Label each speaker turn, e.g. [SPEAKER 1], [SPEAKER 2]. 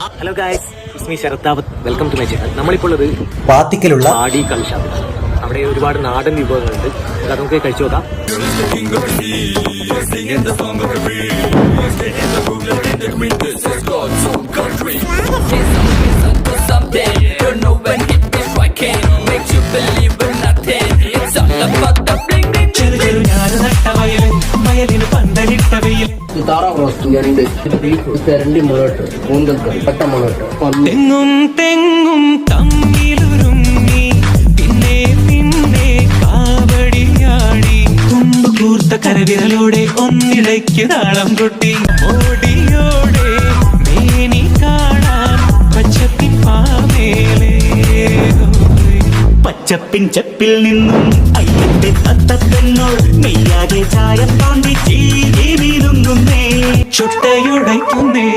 [SPEAKER 1] Hello guys, it's me Sharathavath. Welcome to my channel. നമ്മളിപ്പോൾ ഉള്ളത്
[SPEAKER 2] പാത്തിക്കലുള്ള
[SPEAKER 1] പാടി കളി. അവിടെ ഒരുപാട് നാടൻ വിഭവങ്ങളുണ്ട്. അത് നമുക്ക് കഴിച്ചു നോക്കാം.
[SPEAKER 3] താറാവ് റോസ്റ്റ് 2, ബീഫ് തെരണ്ടി മുളക്, കൂന്തൽക്കറി, പട്ട മുളക്,
[SPEAKER 4] തെങ്ങും തെങ്ങും തമ്മിലുരുങ്ങി പിന്നെ പിന്നെ കാവടിയാടി തുമ്പ് കൂർത്ത കരവിരലോടെ ഒന്നിടയ്ക്ക് താളം കൊട്ടി ഓടിയോടെ മേനി കാണാൻ പച്ചപ്പിൻ പാമേലേ പച്ചപ്പിൻ ചെപ്പിൽ നിന്നും അയ്യത്തെ തത്തപ്പെന്നോൾ നെയ്യാകെ ചായം തോണ്ടി ചീരി വീരുങ്ങുന്നേ ചുട്ടയുടയ്ക്കുന്നേ.